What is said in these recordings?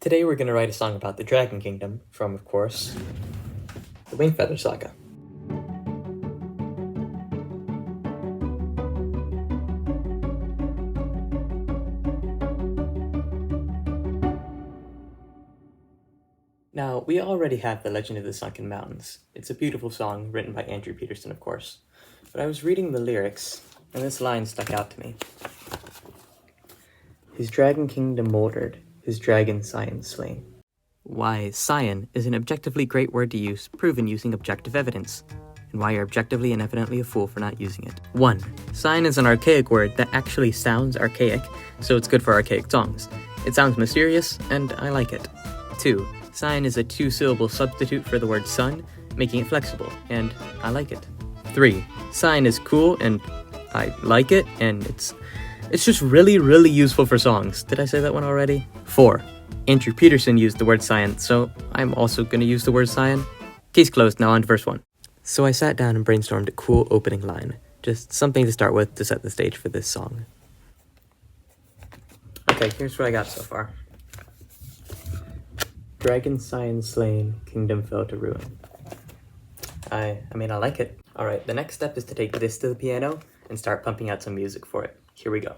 Today we're going to write a song about the Dragon Kingdom from, of course, the Wingfeather Saga. Now, we already have The Legend of the Sunken Mountains. It's a beautiful song written by Andrew Peterson, of course. But I was reading the lyrics, and this line stuck out to me. His dragon kingdom moldered, his dragon Scion slain. Why, Scion is an objectively great word to use, proven using objective evidence. And why you're objectively and evidently a fool for not using it. 1. Scion is an archaic word that actually sounds archaic, so it's good for archaic songs. It sounds mysterious, and I like it. 2. Scion is a 2-syllable substitute for the word sun, making it flexible, and I like it. 3. Scion is cool, and I like it, and it's just really, really useful for songs. Did I say that one already? 4. Andrew Peterson used the word Scion, so I'm also going to use the word Scion. Case closed, now on to verse 1. So I sat down and brainstormed a cool opening line. Just something to start with to set the stage for this song. Okay, here's what I got so far. Dragon Scion slain, kingdom fell to ruin. I like it. Alright, the next step is to take this to the piano and start pumping out some music for it. Here we go.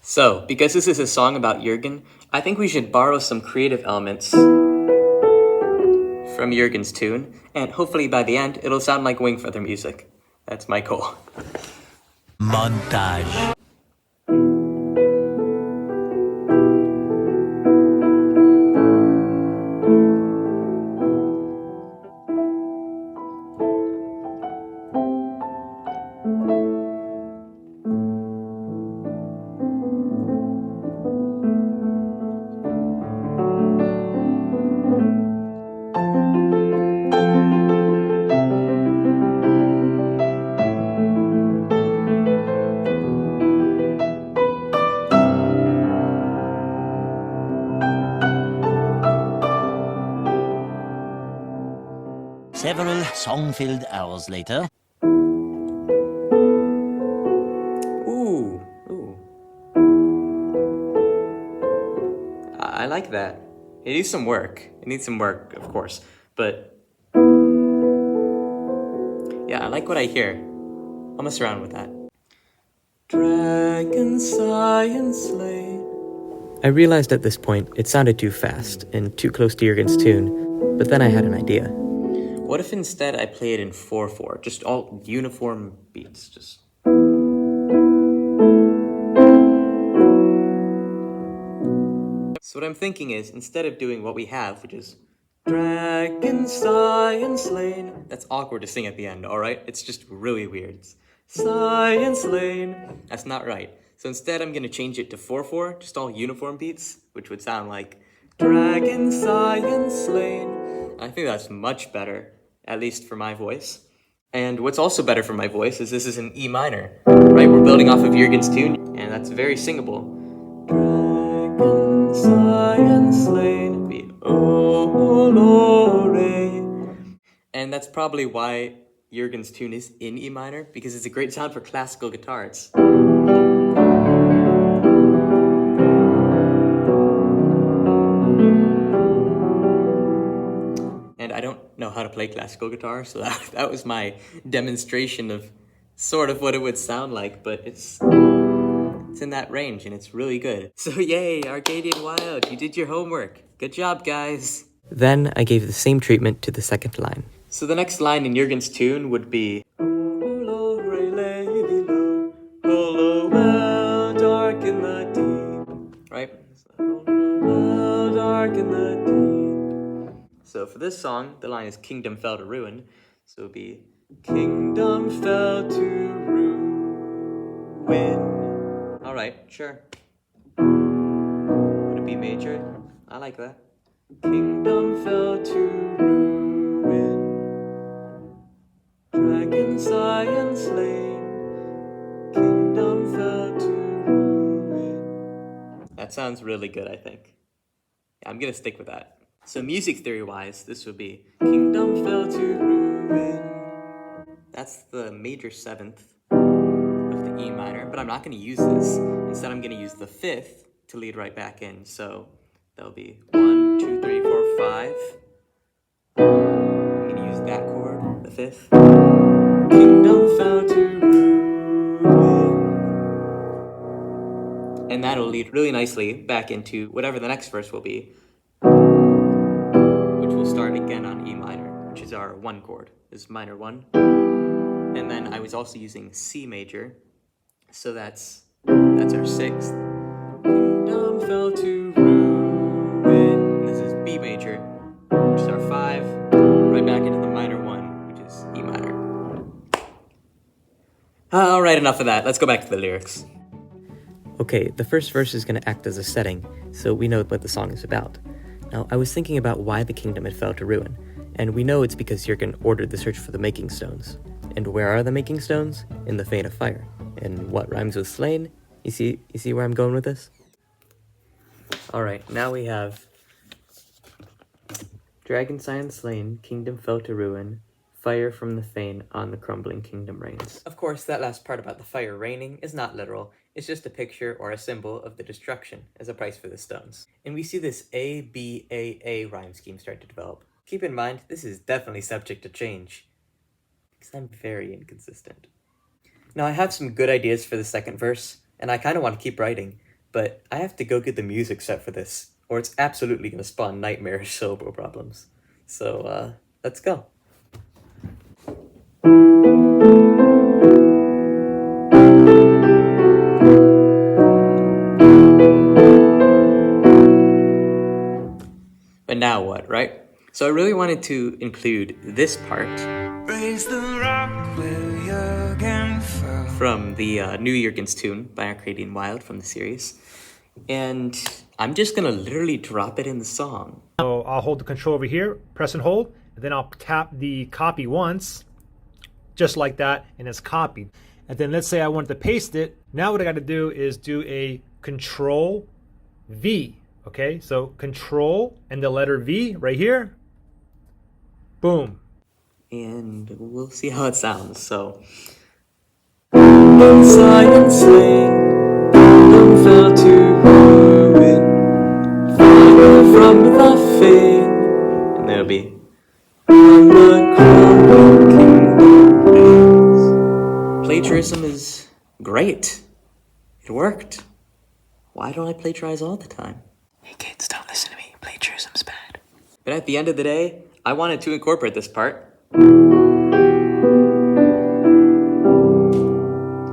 So, because this is a song about Jürgen, I think we should borrow some creative elements from Jürgen's tune, and hopefully by the end, it'll sound like Wingfeather music. That's my goal. Montage. Several song-filled hours later. Ooh. I like that. It needs some work. Of course. But yeah, I like what I hear. I'll mess around with that. Dragon Scion slain. I realized at this point it sounded too fast and too close to Jürgen's tune, but then I had an idea. What if instead I play it in 4/4, just all uniform beats, just... So what I'm thinking is, instead of doing what we have, which is Dragon Scion slain, that's awkward to sing at the end, alright? It's just really weird. It's Scion slain. That's not right. So instead I'm gonna change it to 4/4, just all uniform beats, which would sound like Dragon Scion slain. I think that's much better, at least for my voice. And what's also better for my voice is this is an E minor, right? We're building off of Jürgen's tune, and that's very singable. Dragon Scion slain, be and that's probably why Jürgen's tune is in E minor, because it's a great sound for classical guitars. And I don't know how to play classical guitar, so that was my demonstration of sort of what it would sound like, but it's in that range, and it's really good. So yay, Arcadian Wild, you did your homework. Good job, guys. Then I gave the same treatment to the second line. So the next line in Jürgen's tune would be dark in the deep, right? Dark in the deep. So for this song, the line is kingdom fell to ruin. So it would be kingdom fell to ruin. Alright, sure. Would it be major? I like that. Kingdom fell to ruin. Dragon Scion slain. Kingdom fell to ruin. That sounds really good, I think. Yeah, I'm gonna stick with that. So music theory-wise, this would be kingdom fell to ruin. That's the major 7th of the E minor, but I'm not going to use this. Instead, I'm going to use the 5th to lead right back in. So That'll be 1, 2, 3, 4, 5. I'm gonna use that chord, the 5th. Kingdom fell to ruin. And that'll lead really nicely back into whatever the next verse will be, which will start again on E minor, which is our 1 chord. This is minor 1. And then I was also using C major, so that's our 6th. Kingdom fell to ruin. This is B major, which is our 5. Right back into the minor 1, which is E minor. Alright, enough of that. Let's go back to the lyrics. Okay, the first verse is going to act as a setting, so we know what the song is about. Now, I was thinking about why the kingdom had fell to ruin, and we know it's because Jürgen ordered the search for the making stones. And where are the making stones? In the Fane of Fire. And what rhymes with slain? You see where I'm going with this? Alright, now we have Dragon Scion slain, kingdom fell to ruin, fire from the fane on the crumbling kingdom reigns. Of course, that last part about the fire raining is not literal, it's just a picture or a symbol of the destruction as a price for the stones. And we see this A-B-A-A rhyme scheme start to develop. Keep in mind, this is definitely subject to change, because I'm very inconsistent. Now, I have some good ideas for the second verse, and I kind of want to keep writing, but I have to go get the music set for this, or it's absolutely going to spawn nightmarish syllable problems. So, let's go. But now what, right? So I really wanted to include this part Raise the rock where Jürgen fell. From the new Jürgen's tune by Arcade Wild from the series. And I'm just gonna literally drop it in the song. So I'll hold the control over here, press and hold, and then I'll tap the copy once, just like that, and it's copied. And then let's say I want to paste it. Now what I gotta do is do a control V, okay? So control and the letter V right here, boom. And we'll see how it sounds, so. Scion slain, kingdom fell to ruin, fire from the fane, and there'll be on the crumbling kingdom reigns. Plagiarism is great. It worked. Why don't I plagiarize all the time? Hey kids, don't listen to me. Plagiarism's bad. But at the end of the day, I wanted to incorporate this part.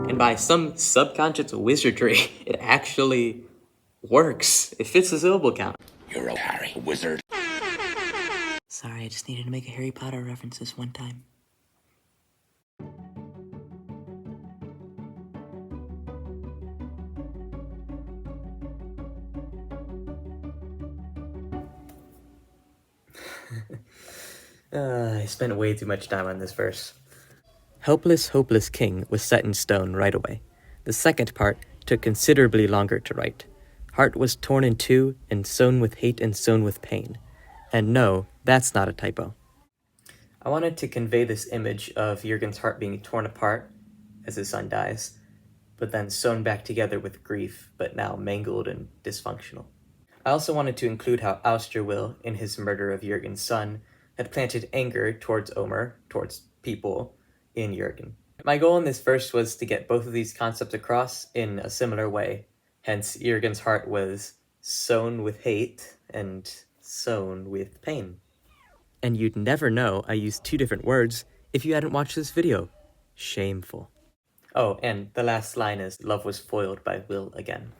And by some subconscious wizardry, it actually works. It fits the syllable count. You're a Harry wizard. Sorry, I just needed to make a Harry Potter reference this one time. I spent way too much time on this verse. Helpless, hopeless king was set in stone right away. The second part took considerably longer to write. Heart was torn in two and sown with hate and sown with pain. And no, that's not a typo. I wanted to convey this image of Jürgen's heart being torn apart as his son dies, but then sewn back together with grief, but now mangled and dysfunctional. I also wanted to include how Aerwiar will, in his murder of Jürgen's son, had planted anger towards Omer, towards people, in Jürgen. My goal in this verse was to get both of these concepts across in a similar way. Hence, Jürgen's heart was sown with hate and sown with pain. And you'd never know I used two different words if you hadn't watched this video. Shameful. Oh, and the last line is, love was foiled by will again.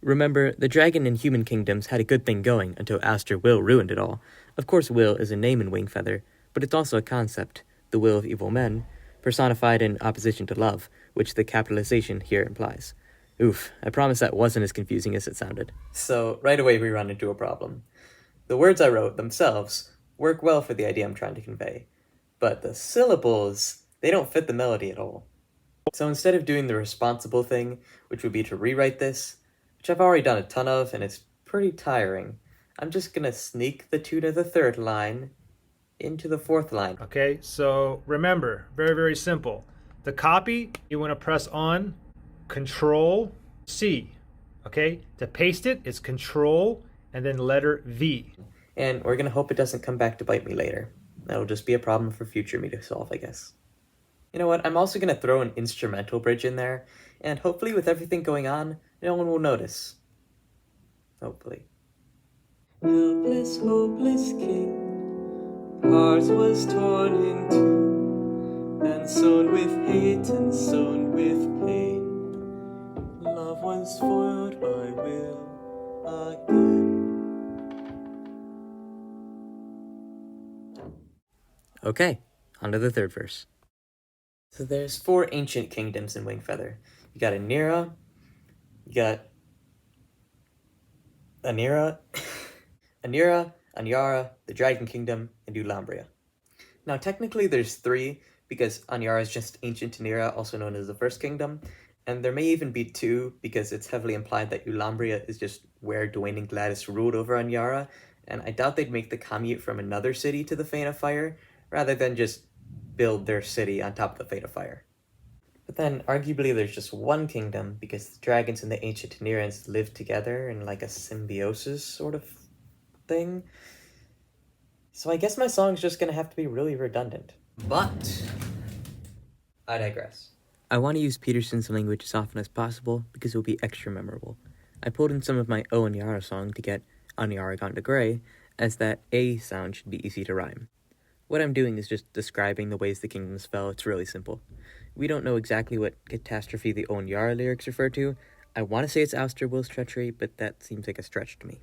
Remember, the dragon and human kingdoms had a good thing going until Aerwiar Will ruined it all. Of course, will is a name in Wingfeather, but it's also a concept, the will of evil men, personified in opposition to love, which the capitalization here implies. Oof, I promise that wasn't as confusing as it sounded. So, right away we run into a problem. The words I wrote themselves work well for the idea I'm trying to convey, but the syllables, they don't fit the melody at all. So instead of doing the responsible thing, which would be to rewrite this, which I've already done a ton of and it's pretty tiring, I'm just gonna sneak the 2 to the 3rd line into the 4th line. Okay, so remember, very, very simple. The copy, you want to press on Control C. Okay, to paste it, it's Control and then letter V. And we're gonna hope it doesn't come back to bite me later. That'll just be a problem for future me to solve, I guess. You know what, I'm also gonna throw an instrumental bridge in there, and hopefully with everything going on, no one will notice. Hopefully. Helpless, hopeless king, heart was torn in two, and sown with hate and sown with pain. Love was foiled by will again. Okay, on to the third verse. So there's 4 ancient kingdoms in Wingfeather. You got Anira, you got Anira, Anyara, the Dragon Kingdom, and Eulambria. Now technically there's 3, because Anyara is just ancient Anira, also known as the First Kingdom, and there may even be 2, because it's heavily implied that Eulambria is just where Dwayne and Gladys ruled over Anyara, and I doubt they'd make the commute from another city to the Fane of Fire, rather than just build their city on top of the Fane of Fire. But then, arguably, there's just one kingdom, because the dragons and the ancient Anirans live together in like a symbiosis sort of thing. So I guess my song's just gonna have to be really redundant. But I digress. I want to use Peterson's language as often as possible because it will be extra memorable. I pulled in some of my O Anyara song to get Anyara gone to gray, as that A sound should be easy to rhyme. What I'm doing is just describing the ways the kingdoms fell. It's really simple. We don't know exactly what catastrophe the Onyara lyrics refer to. I want to say it's Ouster Will's treachery, but that seems like a stretch to me.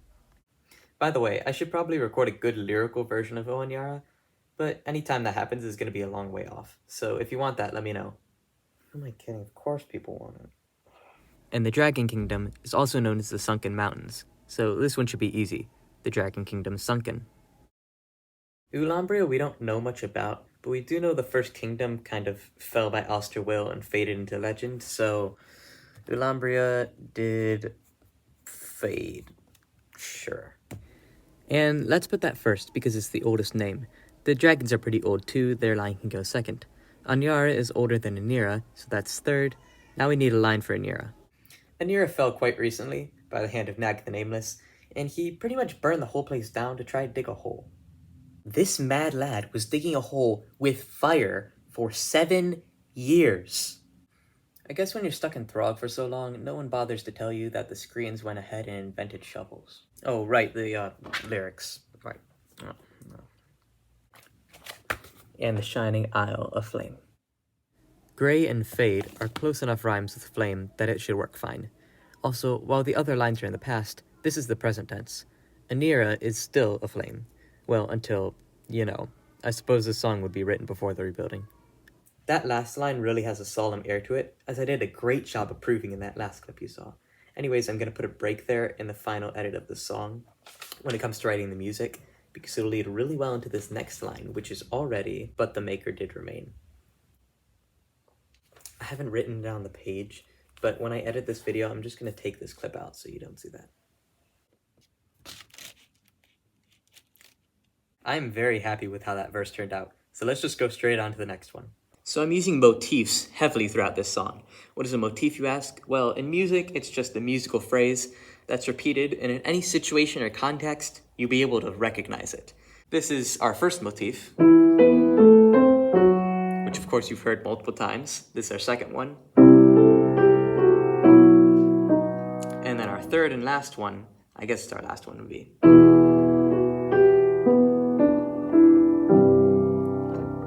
By the way, I should probably record a good lyrical version of Onyara, but anytime that happens is going to be a long way off. So if you want that, let me know. Who am I kidding? Of course people want it. And the Dragon Kingdom is also known as the Sunken Mountains, so this one should be easy. The Dragon Kingdom's sunken. Eulambria we don't know much about, but we do know the First Kingdom kind of fell by Ouster Will and faded into legend, so Eulambria did fade. Sure. And let's put that first, because it's the oldest name. The dragons are pretty old too, their line can go second. Anyara is older than Anira, so that's third. Now we need a line for Anira. Anira fell quite recently, by the hand of Nag the Nameless, and he pretty much burned the whole place down to try to dig a hole. This mad lad was digging a hole with fire for 7 years. I guess when you're stuck in Throg for so long, no one bothers to tell you that the Screens went ahead and invented shovels. Oh, right, the lyrics. Right. And the Shining Isle of Flame. Gray and Fade are close enough rhymes with Flame that it should work fine. Also, while the other lines are in the past, this is the present tense. Anira is still a flame. Well, until, I suppose this song would be written before the rebuilding. That last line really has a solemn air to it, as I did a great job of proving in that last clip you saw. Anyways, I'm going to put a break there in the final edit of the song when it comes to writing the music, because it'll lead really well into this next line, which is already, but the maker did remain. I haven't written it on the page, but when I edit this video, I'm just going to take this clip out so you don't see that. I'm very happy with how that verse turned out, so let's just go straight on to the next one. So I'm using motifs heavily throughout this song. What is a motif, you ask? Well, in music, it's just a musical phrase that's repeated, and in any situation or context, you'll be able to recognize it. This is our first motif, which of course you've heard multiple times. This is our second one. And then our third and last one, I guess our last one would be.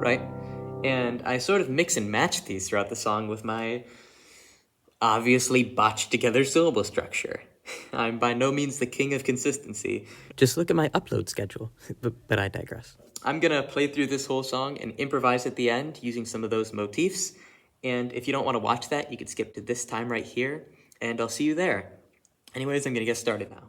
Right? And I sort of mix and match these throughout the song with my obviously botched together syllable structure. I'm by no means the king of consistency. Just look at my upload schedule, but I digress. I'm gonna play through this whole song and improvise at the end using some of those motifs. And if you don't want to watch that, you can skip to this time right here, and I'll see you there. Anyways, I'm gonna get started now.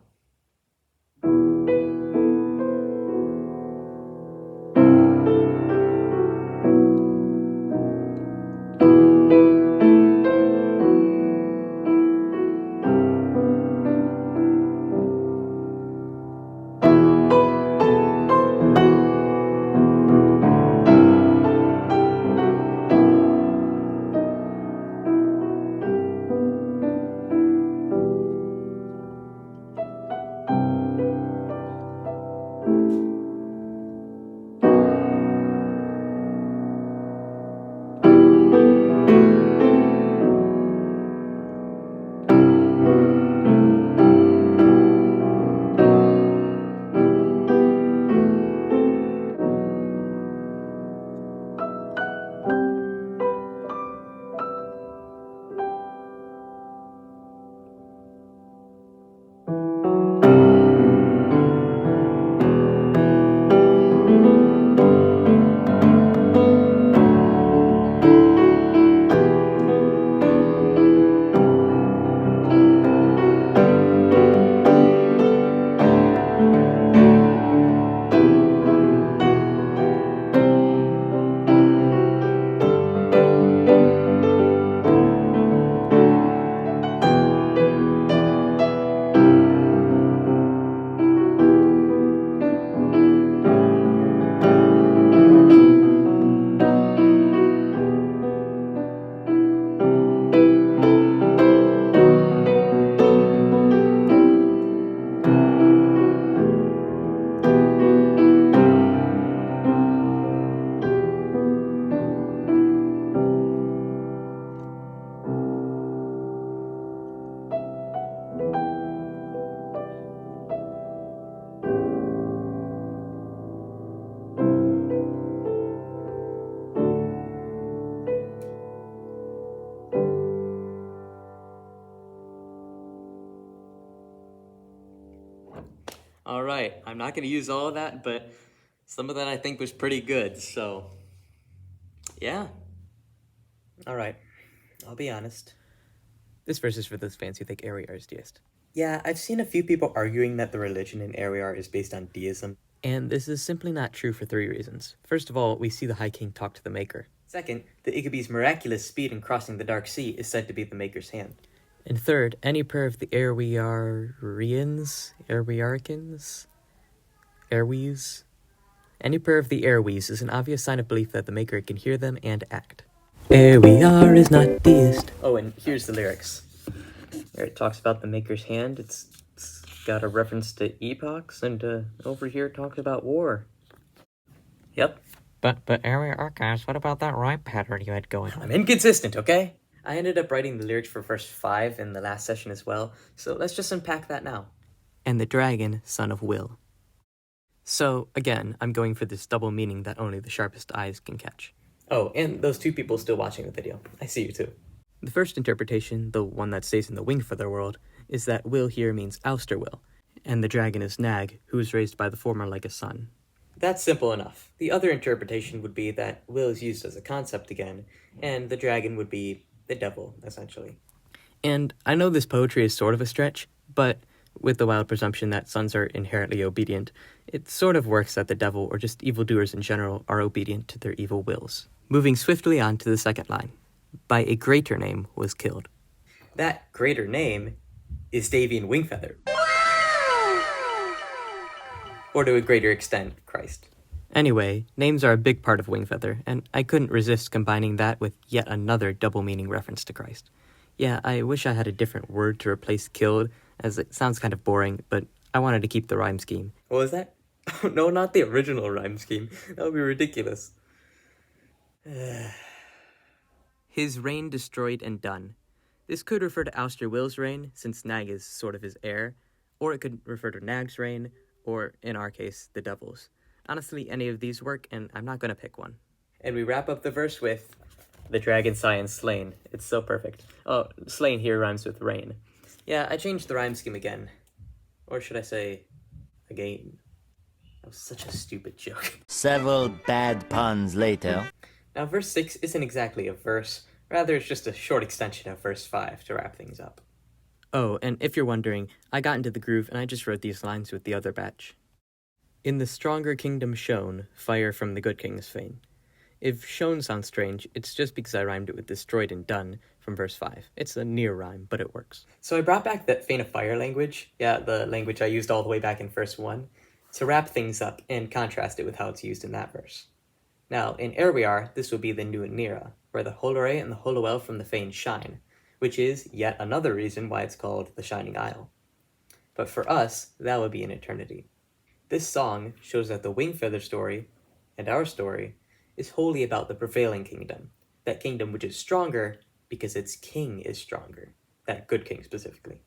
Alright, I'm not gonna use all of that, but some of that I think was pretty good, so yeah. Alright, I'll be honest. This verse is for those fans who think Aerwiar is deist. Yeah, I've seen a few people arguing that the religion in Aerwiar is based on deism, and this is simply not true for 3 reasons. First of all, we see the High King talk to the Maker. Second, the Igabee's miraculous speed in crossing the Dark Sea is said to be the Maker's hand. And third, any prayer of the Aerwiaricans, any prayer of the Airwees is an obvious sign of belief that the Maker can hear them and act. Aerwiar is not deist. Oh, and here's the lyrics. There it talks about the Maker's hand. It's got a reference to epochs, and over here it talks about war. Yep. But Aerwiar, guys, what about that rhyme pattern you had going on? I'm inconsistent, okay? I ended up writing the lyrics for verse 5 in the last session as well, so let's just unpack that now. And the dragon, son of will. So, again, I'm going for this double meaning that only the sharpest eyes can catch. Oh, and those 2 people still watching the video. I see you too. The first interpretation, the one that stays in the Wingfeather world, is that will here means ouster will, and the dragon is Nag, who is raised by the former like a son. That's simple enough. The other interpretation would be that will is used as a concept again, and the dragon would be the devil, essentially. And I know this poetry is sort of a stretch, but with the wild presumption that sons are inherently obedient, it sort of works that the devil, or just evildoers in general, are obedient to their evil wills. Moving swiftly on to the second line. By a greater name was killed. That greater name is Davian Wingfeather. Or to a greater extent, Christ. Anyway, names are a big part of Wingfeather, and I couldn't resist combining that with yet another double-meaning reference to Christ. Yeah, I wish I had a different word to replace killed, as it sounds kind of boring, but I wanted to keep the rhyme scheme. What was that? Oh, no, not the original rhyme scheme. That would be ridiculous. His reign destroyed and done. This could refer to Ouster Will's reign, since Nag is sort of his heir, or it could refer to Nag's reign, or, in our case, the devil's. Honestly, any of these work, and I'm not gonna pick one. And we wrap up the verse with, the dragon Scion slain. It's so perfect. Oh, slain here rhymes with rain. Yeah, I changed the rhyme scheme again. Or should I say, again? That was such a stupid joke. Several bad puns later. Now, verse 6 isn't exactly a verse. Rather, it's just a short extension of verse 5 to wrap things up. Oh, and if you're wondering, I got into the groove and I just wrote these lines with the other batch. In the stronger kingdom shone, fire from the good king's fane. If shone sounds strange, it's just because I rhymed it with destroyed and done from verse 5. It's a near rhyme, but it works. So I brought back that fane of fire language, the language I used all the way back in verse 1, to wrap things up and contrast it with how it's used in that verse. Now, in Aerwiar, this would be the New Nera, where the Holore and the Holuel from the fane shine, which is yet another reason why it's called the Shining Isle. But for us, that would be an eternity. This song shows that the Wingfeather story, and our story, is wholly about the prevailing kingdom. That kingdom which is stronger because its king is stronger. That good king specifically.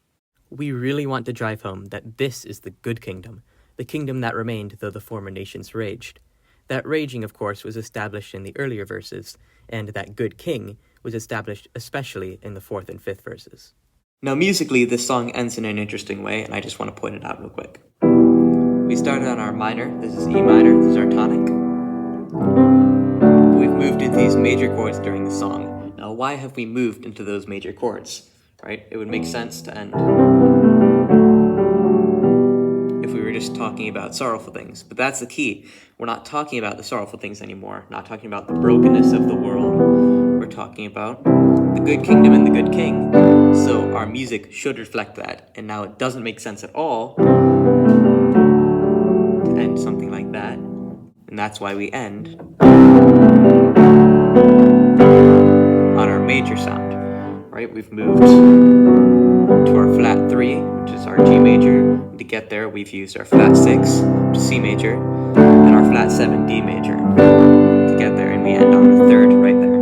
We really want to drive home that this is the good kingdom, the kingdom that remained though the former nations raged. That raging, of course, was established in the earlier verses, and that good king was established especially in the 4th and 5th verses. Now musically, this song ends in an interesting way, and I just want to point it out real quick. We started on our minor, this is E minor, this is our tonic. We've moved into these major chords during the song. Now why have we moved into those major chords, right? It would make sense to end if we were just talking about sorrowful things, but that's the key. We're not talking about the sorrowful things anymore, not talking about the brokenness of the world. We're talking about the good kingdom and the good king, so our music should reflect that, and now it doesn't make sense at all to end something like that, and that's why we end on our major sound, right? We've moved to our flat 3, which is our G major. To get there, we've used our flat 6, which is C major, and our flat 7, D major to get there, and we end on the 3rd right there.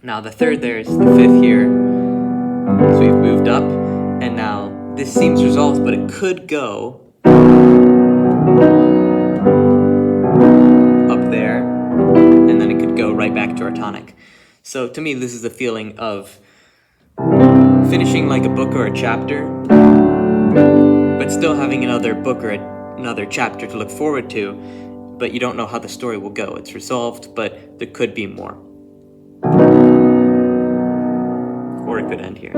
Now the 3rd there is the 5th here, so we've moved up, and now this seems resolved, but it could go up there, and then it could go right back to our tonic. So to me, this is the feeling of finishing like a book or a chapter, but still having another book or a another chapter to look forward to, but you don't know how the story will go. It's resolved, but there could be more. Or it could end here.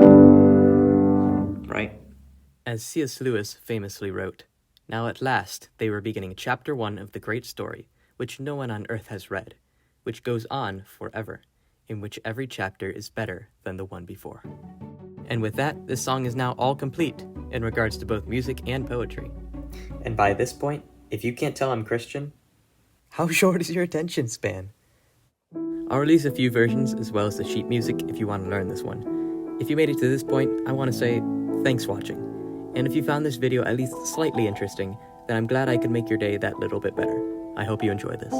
Right? As C.S. Lewis famously wrote, "Now at last they were beginning chapter 1 of the great story, which no one on earth has read, which goes on forever, in which every chapter is better than the one before." And with that, this song is now all complete in regards to both music and poetry. And by this point, if you can't tell I'm Christian, how short is your attention span? I'll release a few versions as well as the sheet music if you want to learn this one. If you made it to this point, I want to say thanks for watching. And if you found this video at least slightly interesting, then I'm glad I could make your day that little bit better. I hope you enjoy this.